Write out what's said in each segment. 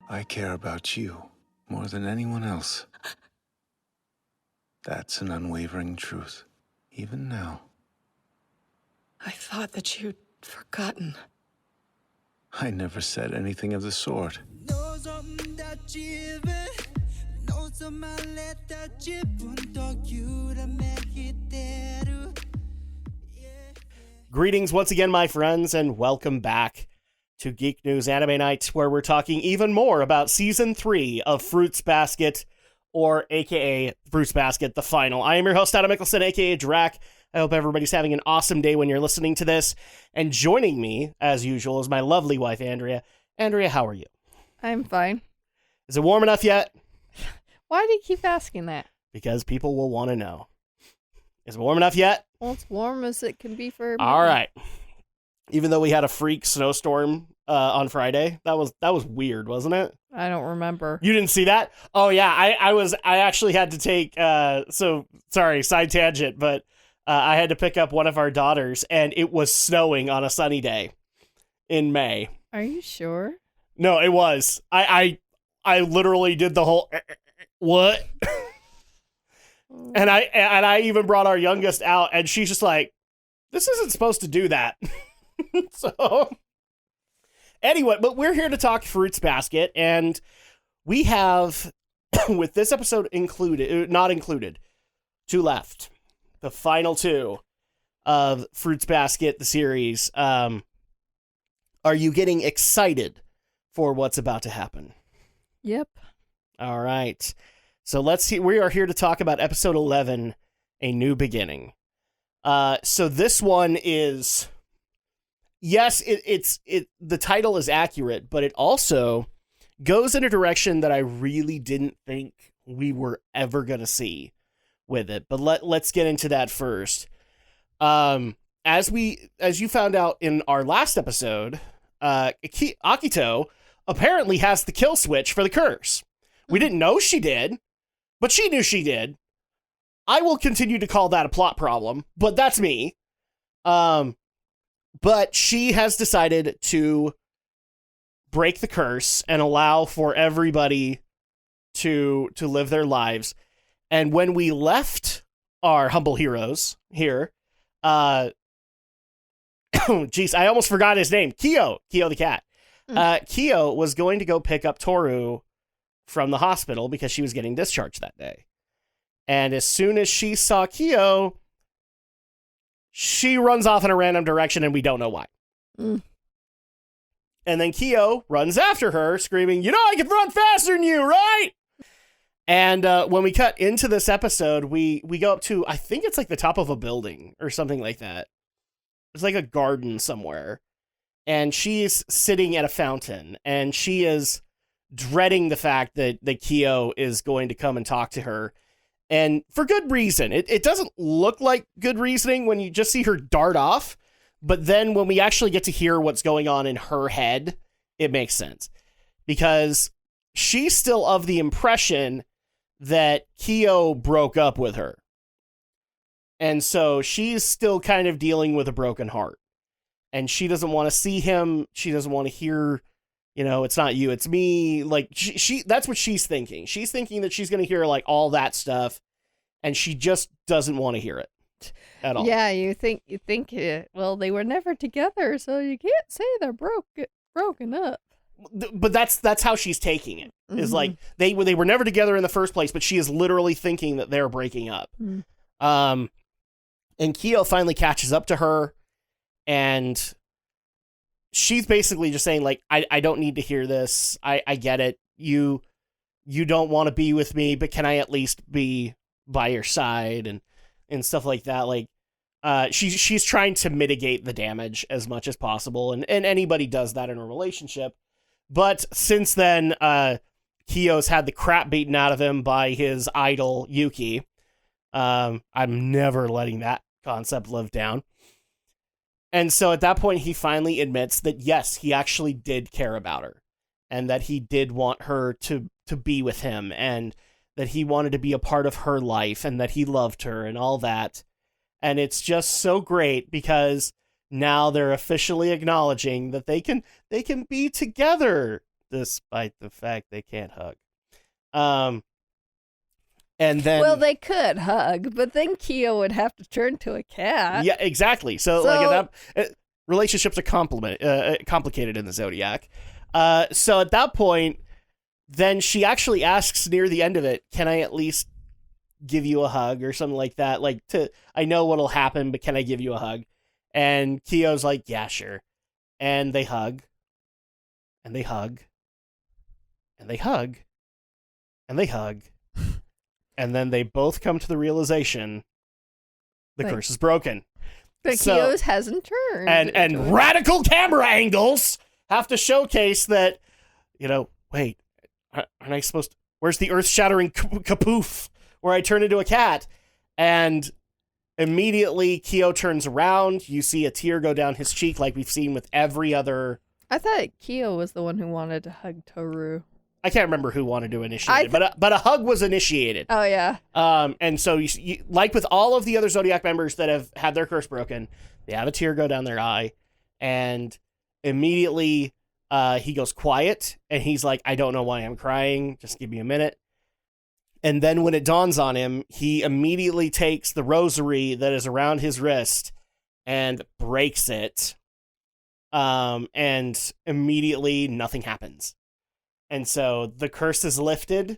I care about you more than anyone else. That's an unwavering truth, even now. I thought that you'd forgotten. I never said anything of the sort. Greetings once again, my friends, and welcome back to Geek News Anime Night, where we're talking even more about Season 3 of Fruits Basket, or aka Fruits Basket, the final. I am your host, Adam Mickelson, aka Drac. I hope everybody's having an awesome day when you're listening to this. And joining me, as usual, is my lovely wife, Andrea. Andrea, how are you? I'm fine. Is it warm enough yet? Why do you keep asking that? Because people will want to know. Is it warm enough yet? Well, it's warm as it can be for everybody. All right. Even though we had a freak snowstorm on Friday, that was weird, wasn't it? I don't remember. You didn't see that? Oh yeah, I actually had to take sorry, side tangent, but I had to pick up one of our daughters, and it was snowing on a sunny day in May. Are you sure? No, it was. I literally did the whole what? And I even brought our youngest out, and she's just like, this isn't supposed to do that. So anyway, but we're here to talk Fruits Basket, and we have, with this episode not included, two left. The final two of Fruits Basket, the series. Are you getting excited for what's about to happen? Yep. All right. So let's see. We are here to talk about episode 11, A New Beginning. So this one is, yes, the title is accurate, but it also goes in a direction that I really didn't think we were ever going to see with it. But let's get into that first. As you found out in our last episode, Akito apparently has the kill switch for the curse. We didn't know she did, but she knew she did. I will continue to call that a plot problem, but that's me. But she has decided to break the curse and allow for everybody to live their lives. And when we left our humble heroes here, geez, I almost forgot his name. Kyo the cat. Kyo was going to go pick up Toru from the hospital because she was getting discharged that day. And as soon as she saw Kyo, she runs off in a random direction, and we don't know why. And then Kyo runs after her, screaming, "You know I can run faster than you, right?" And when we cut into this episode, we go up to, I think it's like the top of a building or something like that. It's like a garden somewhere. And she's sitting at a fountain, and she is dreading the fact that Kyo is going to come and talk to her. And for good reason. It doesn't look like good reasoning when you just see her dart off. But then when we actually get to hear what's going on in her head, it makes sense. Because she's still of the impression that Kyo broke up with her. And so she's still kind of dealing with a broken heart. And she doesn't want to see him. She doesn't want to hear, it's not you, it's me. Like, she that's what she's thinking. She's thinking that she's going to hear, like, all that stuff. And she just doesn't want to hear it at all. Yeah, you think, well, they were never together, so you can't say they're broken up. But that's how she's taking it. Is like, they were never together in the first place, but she is literally thinking that they're breaking up. And Kyo finally catches up to her. And she's basically just saying, like, I don't need to hear this. I get it. You don't want to be with me, but can I at least be by your side and stuff like that? Like, she's trying to mitigate the damage as much as possible. And anybody does that in a relationship. But since then, Kyo's had the crap beaten out of him by his idol, Yuki. I'm never letting that concept live down. And so at that point, he finally admits that, yes, he actually did care about her, and that he did want her to be with him, and that he wanted to be a part of her life, and that he loved her and all that. And it's just so great because now they're officially acknowledging that they can be together despite the fact they can't hug. And then Well, they could hug, but then Kyo would have to turn to a cat. yeah, exactly. So like relationships are complicated in the Zodiac. So at that point, then she actually asks near the end of it, "Can I at least give you a hug or something like that? Like, I know what'll happen, but can I give you a hug?" And Kyo's like, "Yeah, sure." And they hug, and they hug, and they hug, and they hug, and then they both come to the realization the curse is broken. But Kyo's hasn't turned. And radical camera angles have to showcase that, wait, aren't I supposed to, where's the earth-shattering kapoof where I turn into a cat? And immediately Kyo turns around. You see a tear go down his cheek like we've seen with every other... I thought Kyo was the one who wanted to hug Toru. I can't remember who wanted to initiate it, but a hug was initiated. Oh, yeah. And so, you, like with all of the other Zodiac members that have had their curse broken, they have a tear go down their eye, and immediately he goes quiet, and he's like, "I don't know why I'm crying, just give me a minute." And then when it dawns on him, he immediately takes the rosary that is around his wrist and breaks it, and immediately nothing happens. And so the curse is lifted,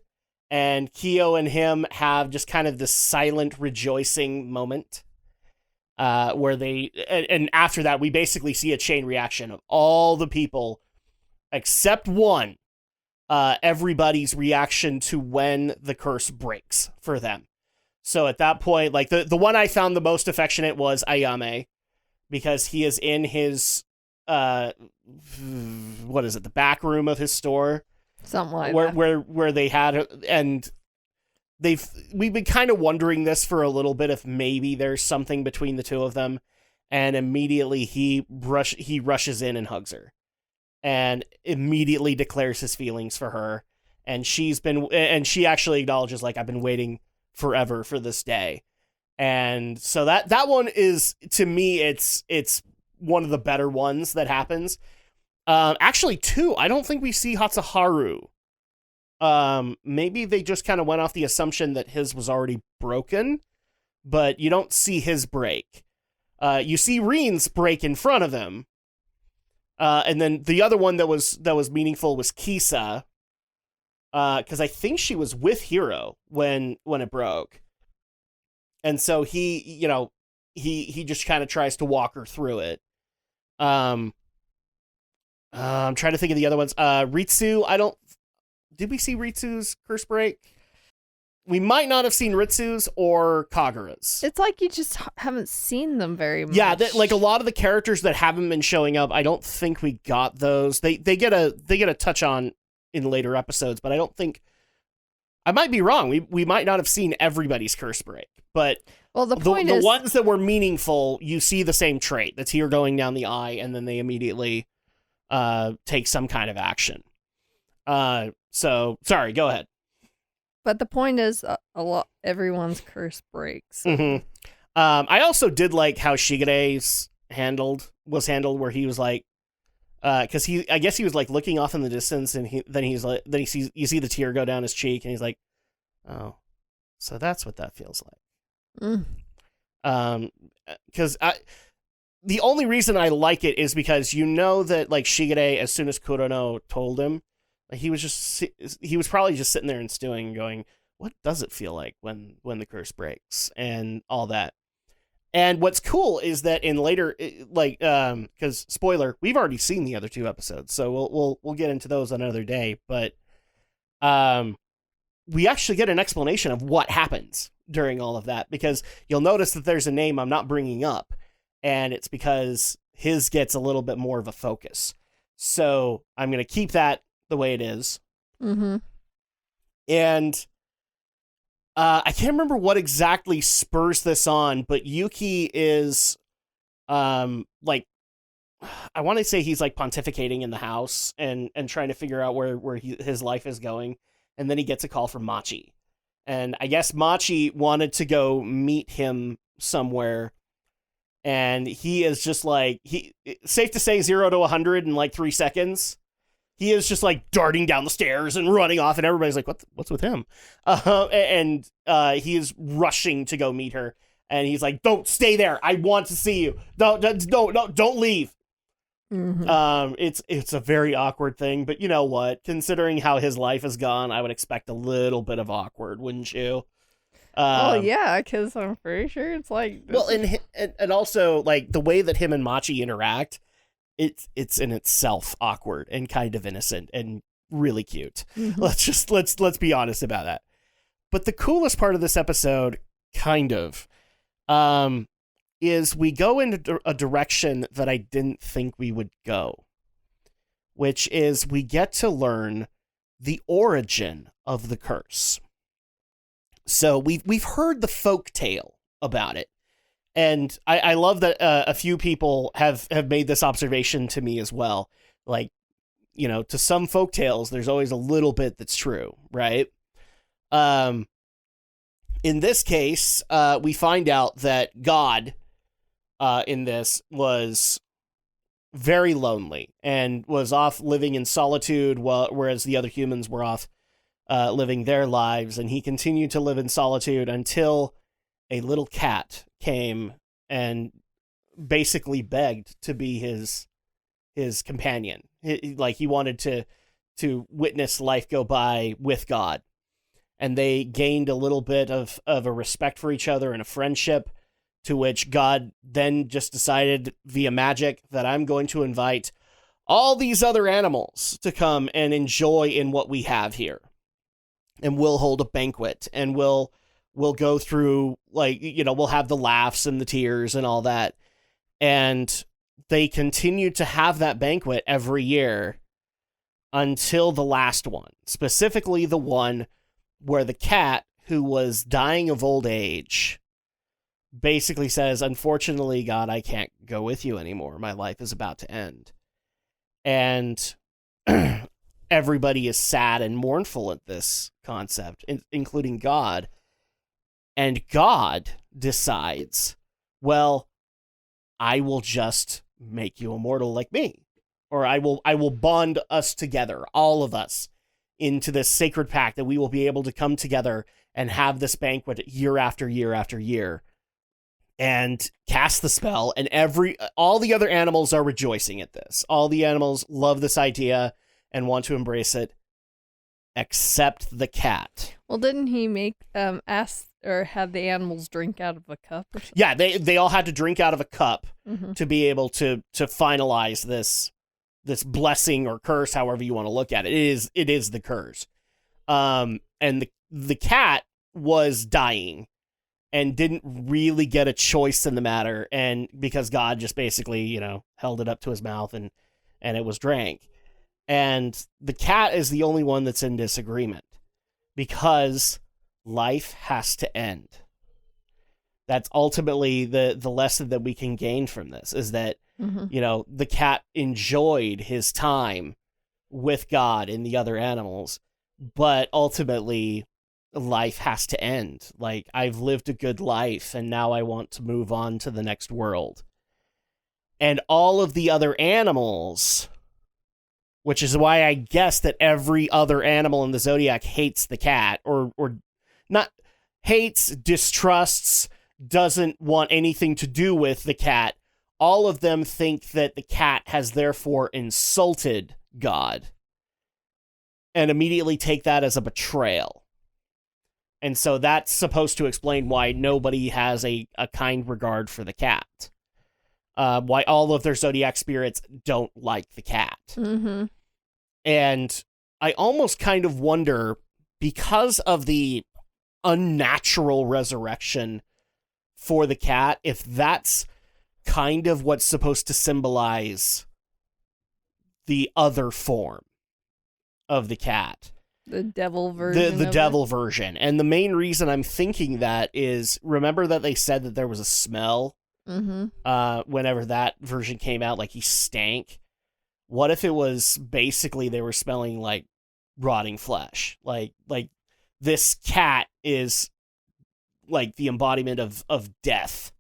and Kyo and him have just kind of this silent rejoicing moment where and after that, we basically see a chain reaction of all the people except one, everybody's reaction to when the curse breaks for them. So at that point, like the one I found the most affectionate was Ayame, because he is in his, the back room of his store. Something like that. Where they had, and we've been kind of wondering this for a little bit, if maybe there's something between the two of them, and immediately he rushes in and hugs her, and immediately declares his feelings for her, and she actually acknowledges, like, "I've been waiting forever for this day," and so that one is, to me, it's one of the better ones that happens. Actually, two. I don't think we see Hatsuharu. Maybe they just kind of went off the assumption that his was already broken, but you don't see his break. You see Reen's break in front of him. And then the other one that was meaningful was Kisa. Because I think she was with Hiro when it broke. And so he just kind of tries to walk her through it. I'm trying to think of the other ones. Ritsu, did we see Ritsu's curse break? We might not have seen Ritsu's or Kagura's. It's like you just haven't seen them very much. Yeah, like a lot of the characters that haven't been showing up, I don't think we got those. They get a touch on in later episodes, but I don't think, I might be wrong. We might not have seen everybody's curse break, but well, the point is, the ones that were meaningful, you see the same trait. The tear going down the eye, and then they immediately take some kind of action. So sorry, go ahead. But the point is, everyone's curse breaks. Mm-hmm. I also did like how Shigere's was handled, where he was like, because I guess he was like looking off in the distance, and you see the tear go down his cheek, and he's like, "Oh, so that's what that feels like." Because the only reason I like it is because that, like, Shigere, as soon as Kurono told him, like, he was probably just sitting there and stewing and going, what does it feel like when the curse breaks and all that? And what's cool is that in later, like, because spoiler, we've already seen the other two episodes, so we'll get into those another day, but we actually get an explanation of what happens during all of that, because you'll notice that there's a name I'm not bringing up. And it's because his gets a little bit more of a focus. So I'm going to keep that the way it is. Mm-hmm. And I can't remember what exactly spurs this on, but Yuki is, like, I want to say he's, like, pontificating in the house and trying to figure out where his life is going. And then he gets a call from Machi. And I guess Machi wanted to go meet him somewhere. And he is just like, safe to say 0 to 100 in like 3 seconds. he is just like darting down the stairs and running off, and everybody's like, what's with him? And he is rushing to go meet her, and he's like, don't stay there. I want to see you. Don't leave. Mm-hmm. It's a very awkward thing, but you know what? Considering how his life has gone, I would expect a little bit of awkward, wouldn't you? Well, yeah, because I'm pretty sure it's like... Well, and also, like, the way that him and Machi interact, it's in itself awkward and kind of innocent and really cute. Mhm. Let's be honest about that. But the coolest part of this episode, kind of, is we go into a direction that I didn't think we would go, which is we get to learn the origin of the curse. So we've heard the folk tale about it, and I love that a few people have made this observation to me as well. Like, you know, to some folk tales, there's always a little bit that's true, right? In this case, we find out that God, in this, was very lonely and was off living in solitude, whereas the other humans were off living their lives, and he continued to live in solitude until a little cat came and basically begged to be his companion. Like, he wanted to witness life go by with God, and they gained a little bit of a respect for each other and a friendship, to which God then just decided via magic that I'm going to invite all these other animals to come and enjoy in what we have here. And we'll hold a banquet, and we'll go through, like, you know, we'll have the laughs and the tears and all that. And they continued to have that banquet every year until the last one, specifically the one where the cat, who was dying of old age, basically says, unfortunately, God, I can't go with you anymore. My life is about to end. And everybody is sad and mournful at this concept, including God. And God decides, well, I will just make you immortal like me. Or I will bond us together, all of us, into this sacred pact that we will be able to come together and have this banquet year after year after year, and cast the spell. And all the other animals are rejoicing at this. All the animals love this idea and want to embrace it, except the cat. Well, didn't he ask or have the animals drink out of a cup or something? Yeah, they all had to drink out of a cup Mm-hmm. to be able to finalize this blessing or curse, however you want to look at it. It is the curse. And the cat was dying and didn't really get a choice in the matter, and because God just basically, you know, held it up to his mouth and it was drank. And the cat is the only one that's in disagreement, because life has to end. That's ultimately the lesson that we can gain from this, is that, Mm-hmm. you know, the cat enjoyed his time with God and the other animals, but ultimately life has to end. Like, I've lived a good life, and now I want to move on to the next world. And all of the other animals, which is why I guess that every other animal in the Zodiac hates the cat, or not hates, distrusts, doesn't want anything to do with the cat. All of them think that the cat has therefore insulted God, and immediately take that as a betrayal. And so that's supposed to explain why nobody has a kind regard for the cat. Why all of their Zodiac spirits don't like the cat. Mm-hmm. And I almost kind of wonder, because of the unnatural resurrection for the cat, if that's kind of what's supposed to symbolize the other form of the cat. The devil version. The devil version. And the main reason I'm thinking that is, remember that they said that there was a smell whenever that version came out, like he stank? What if it was basically they were smelling like rotting flesh? Like this cat is like the embodiment of death.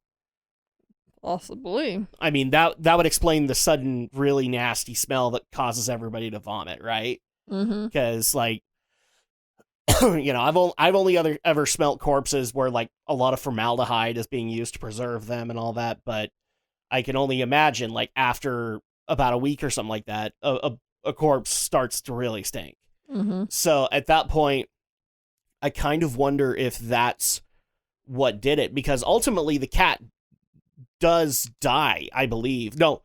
Possibly. I mean, that would explain the sudden, really nasty smell that causes everybody to vomit, right? Mm-hmm. Because, like, you know, I've only ever smelt corpses where, like, a lot of formaldehyde is being used to preserve them and all that, but I can only imagine, like, after about a week or something like that, a corpse starts to really stink. Mm-hmm. So at that point, I kind of wonder if that's what did it, because ultimately the cat does die, I believe. No,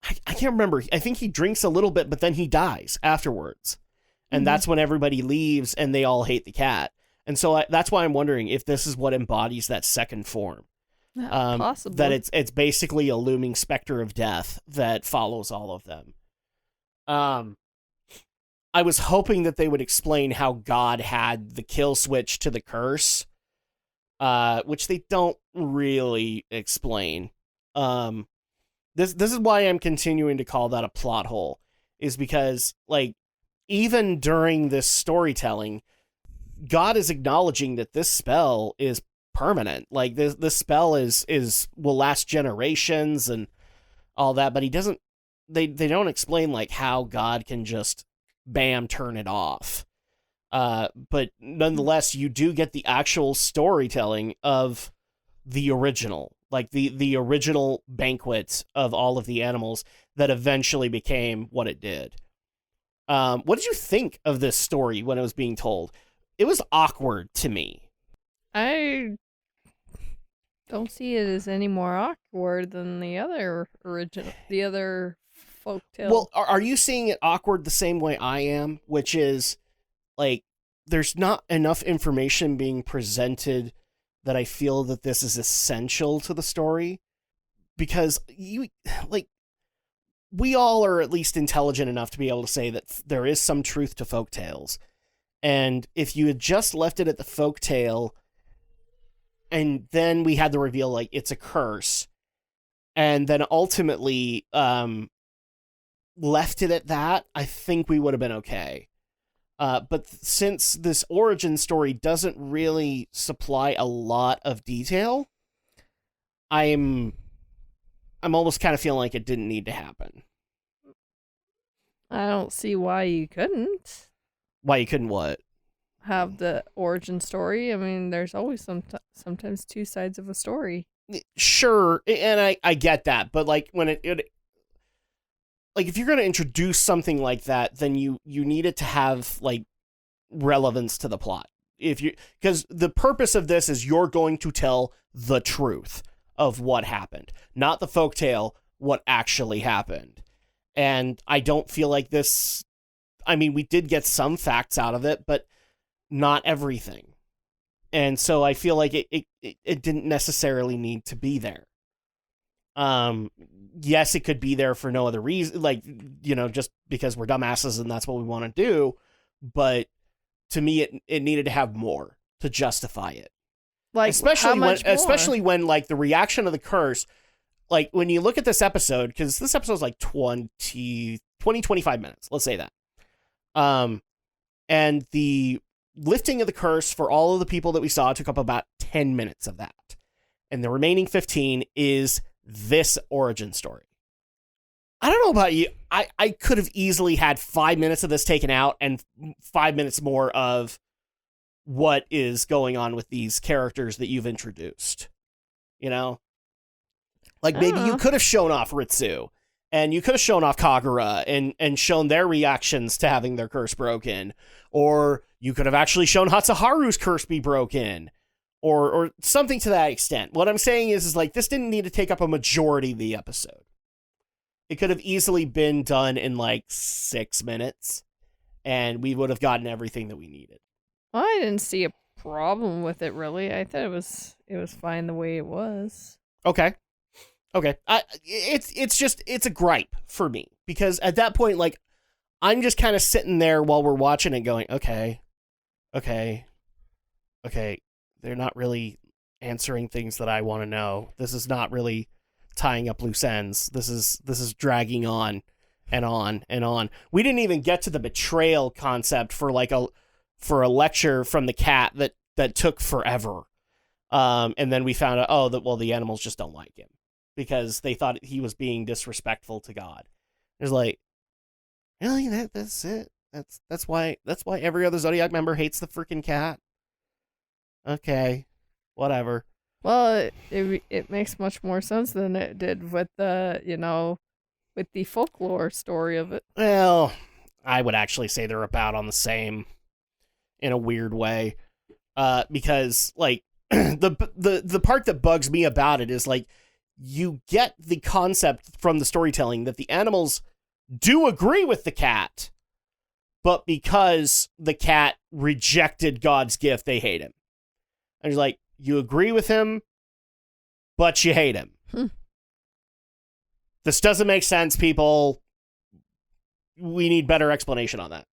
I can't remember. I think he drinks a little bit, but then he dies afterwards. And that's when everybody leaves and they all hate the cat. And so that's why I'm wondering if this is what embodies that second form. Possibly. That it's basically a looming specter of death that follows all of them. I was hoping that they would explain how God had the kill switch to the curse, which they don't really explain. This is why I'm continuing to call that a plot hole, is because, like, even during this storytelling, God is acknowledging that this spell is permanent. Like, this spell will last generations and all that, but they don't explain, like, how God can just bam turn it off. But nonetheless, you do get the actual storytelling of the original, like the original banquet of all of the animals that eventually became what it did. What did you think of this story when it was being told? It was awkward to me. I don't see it as any more awkward than the other folktale. Well, are you seeing it awkward the same way I am? Which is, like, there's not enough information being presented that I feel that this is essential to the story. Because we all are at least intelligent enough to be able to say that there is some truth to folktales. And if you had just left it at the folktale, and then we had the reveal, like, it's a curse, and then ultimately left it at that, I think we would have been okay. But since this origin story doesn't really supply a lot of detail, I'm almost kind of feeling like it didn't need to happen. I don't see why you couldn't Why you couldn't what? have the origin story. I mean, there's always sometimes two sides of a story. Sure, and I get that, but, like, when it like, if you're going to introduce something like that, then you need it to have, like, relevance to the plot. Because the purpose of this is you're going to tell the truth of what happened, not the folktale, what actually happened. And I don't feel like this. I mean, we did get some facts out of it, but not everything. And so I feel like it didn't necessarily need to be there. Yes, it could be there for no other reason, like, you know, just because we're dumbasses and that's what we want to do. But to me, it needed to have more to justify it. Like, especially when, like, the reaction of the curse, like, when you look at this episode, because this episode is like 25 minutes, let's say that. And the lifting of the curse for all of the people that we saw took up about 10 minutes of that. And the remaining 15 is this origin story. I don't know about you. I could have easily had 5 minutes of this taken out and 5 minutes more of what is going on with these characters that you've introduced. You know? Like, maybe you could have shown off Ritsu, and you could have shown off Kagura and shown their reactions to having their curse broken. Or you could have actually shown Hatsuharu's curse be broken. Or something to that extent. What I'm saying is like, this didn't need to take up a majority of the episode. It could have easily been done in like 6 minutes, and we would have gotten everything that we needed. I didn't see a problem with it, really. I thought it was fine the way it was. Okay. It's a gripe for me, because at that point, like, I'm just kind of sitting there while we're watching it going, okay. They're not really answering things that I want to know. This is not really tying up loose ends. This is dragging on and on and on. We didn't even get to the betrayal concept for a lecture from the cat that took forever. And then we found out, the animals just don't like him. because they thought he was being disrespectful to God. It's like, really? That's it? That's why every other Zodiac member hates the freaking cat? Okay, whatever. Well, it makes much more sense than it did with with the folklore story of it. Well, I would actually say they're about on the same in a weird way. Because like the part that bugs me about it is like you get the concept from the storytelling that the animals do agree with the cat, but because the cat rejected God's gift, they hate him. And it's like, you agree with him, but you hate him. This doesn't make sense, people. We need better explanation on that.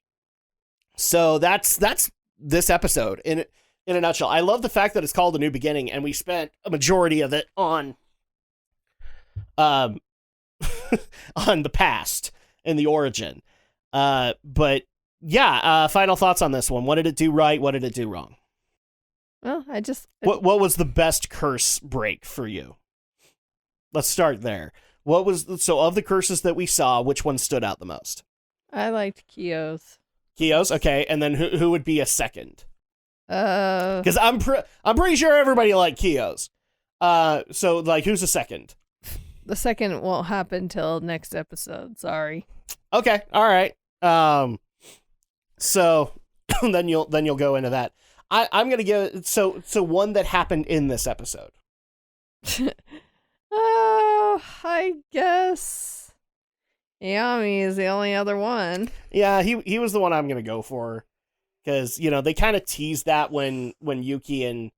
So that's this episode in a nutshell. I love the fact that it's called A New Beginning, and we spent a majority of it on on the past and the origin. But yeah, final thoughts on this one. What did it do right? What did it do wrong? Well, What was the best curse break for you? Let's start there. So of the curses that we saw, which one stood out the most? I liked Kyo's. Kyo's, okay, and then who would be a second? Because I'm pretty sure everybody liked Kyo's. So like, who's a second? the second won't happen till next episode. Sorry. Okay, all right. So then you'll go into that. I'm gonna give so one that happened in this episode. I guess Yami is the only other one. Yeah, he was the one I'm gonna go for, because they kind of teased that when Yuki and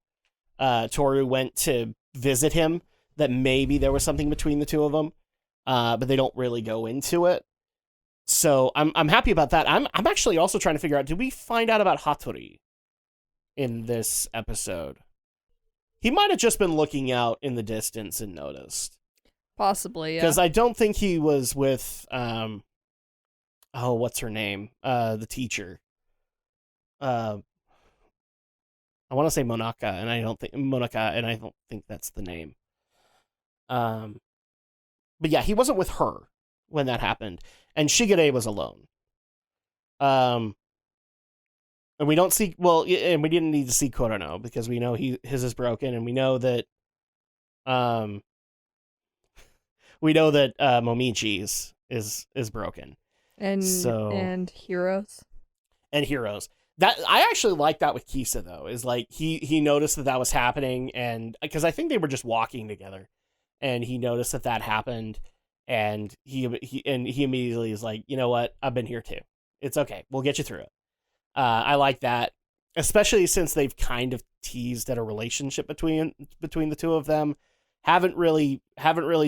Toru went to visit him, that maybe there was something between the two of them, but they don't really go into it. So I'm happy about that. I'm actually also trying to figure out, did we find out about Hattori in this episode? He might have just been looking out in the distance and noticed. Possibly, yeah. Because I don't think he was with what's her name? The teacher. I want to say Monaka, and I don't think that's the name. But yeah, he wasn't with her when that happened, and Shigure was alone. And we don't see, and we didn't need to see Korono because we know his is broken, and we know that Momichi's is broken. And Heroes. And Heroes. That I actually like that with Kisa, though, is like he noticed that was happening, and because I think they were just walking together, and he noticed that happened, and he immediately is like, you know what, I've been here too. It's okay, we'll get you through it. I like that, especially since they've kind of teased at a relationship between the two of them. Haven't really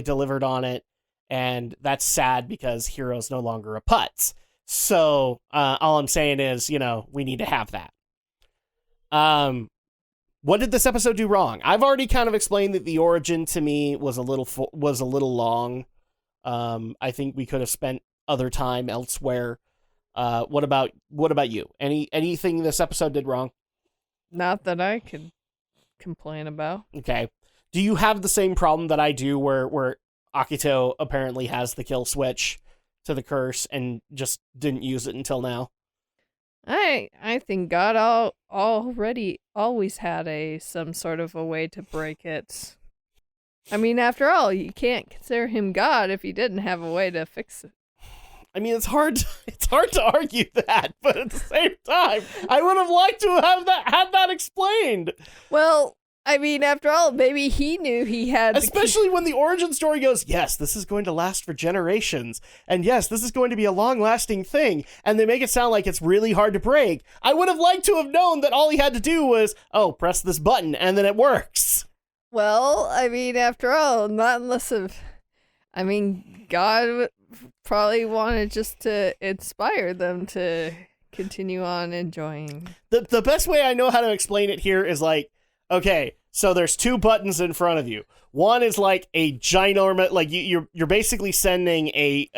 delivered on it, and that's sad because Hero's no longer a putz. So all I'm saying is, we need to have that. What did this episode do wrong? I've already kind of explained that the origin to me was a little long. I think we could have spent other time elsewhere. What about you? Anything this episode did wrong? Not that I could complain about. Okay. Do you have the same problem that I do where Akito apparently has the kill switch to the curse and just didn't use it until now? I think God already always had some sort of a way to break it. I mean, after all, you can't consider him God if he didn't have a way to fix it. I mean, it's hard to argue that, but at the same time, I would have liked to have had that explained. Well, I mean, after all, maybe he knew he had... Especially when the origin story goes, yes, this is going to last for generations, and yes, this is going to be a long-lasting thing, and they make it sound like it's really hard to break. I would have liked to have known that all he had to do was, press this button, and then it works. Well, I mean, after all, not unless God probably wanted just to inspire them to continue on enjoying. The best way I know how to explain it here is like, okay, so there's two buttons in front of you. One is like a ginormous, like you're basically sending a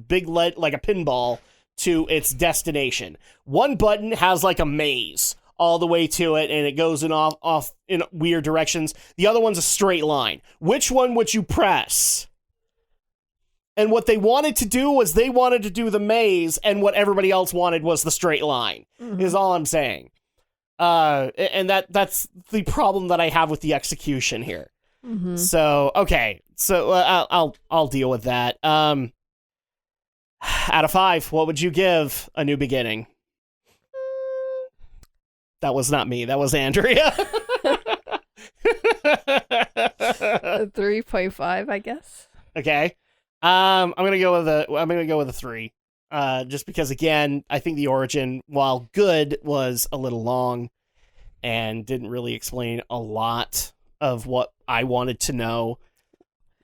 big lead, like a pinball, to its destination. One button has like a maze all the way to it, and it goes in off in weird directions. The other one's a straight line. Which one would you press? And what they wanted to do was they wanted to do the maze, and what everybody else wanted was the straight line, is all I'm saying. And that's the problem that I have with the execution here. So, okay. So I'll deal with that. Out of 5, what would you give A New Beginning? That was not me. That was Andrea. 3.5, I guess. Okay. I'm gonna go with a 3. Just because, again, I think the origin, while good, was a little long and didn't really explain a lot of what I wanted to know.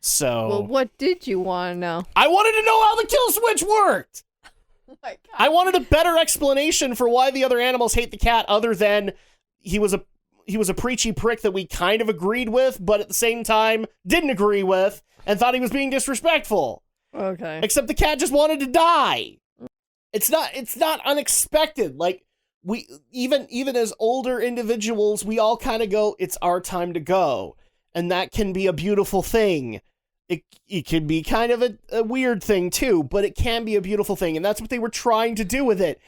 So, Well, what did you want to know? I wanted to know how the kill switch worked. Oh my God. I wanted a better explanation for why the other animals hate the cat, other than he was a preachy prick that we kind of agreed with, but at the same time didn't agree with, and thought he was being disrespectful. Okay. Except the cat just wanted to die. It's not unexpected. Like, we even as older individuals, we all kind of go, it's our time to go. And that can be a beautiful thing. It can be kind of a weird thing too, but it can be a beautiful thing. And that's what they were trying to do with it.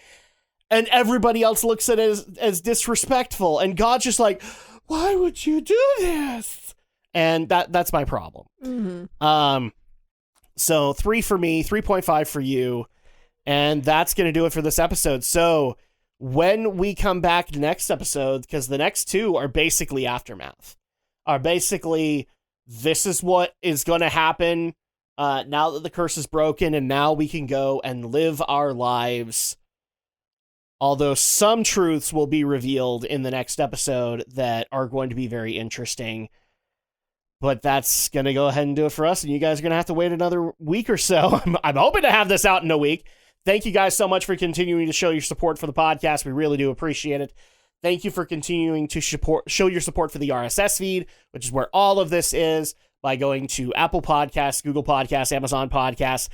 And everybody else looks at it as disrespectful. And God's just like, why would you do this? And that's my problem. So 3 for me, 3.5 for you. And that's going to do it for this episode. So when we come back next episode, because the next 2 are basically Aftermath, are basically, this is what is going to happen now that the curse is broken, and now we can go and live our lives. Although some truths will be revealed in the next episode that are going to be very interesting. But that's going to go ahead and do it for us, and you guys are going to have to wait another week or so. I'm hoping to have this out in a week. Thank you guys so much for continuing to show your support for the podcast. We really do appreciate it. Thank you for continuing to show your support for the RSS feed, which is where all of this is, by going to Apple Podcasts, Google Podcasts, Amazon Podcasts,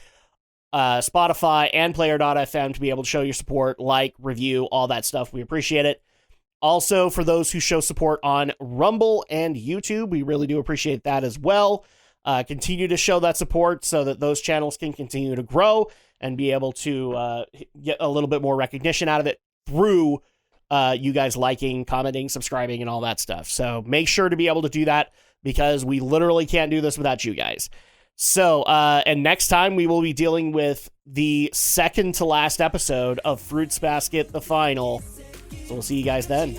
Spotify, and Player.fm to be able to show your support, like, review, all that stuff. We appreciate it. Also, for those who show support on Rumble and YouTube, we really do appreciate that as well. Continue to show that support so that those channels can continue to grow and be able to get a little bit more recognition out of it through you guys liking, commenting, subscribing, and all that stuff. So make sure to be able to do that, because we literally can't do this without you guys. So, and next time we will be dealing with the second to last episode of Fruits Basket, the final. So we'll see you guys then.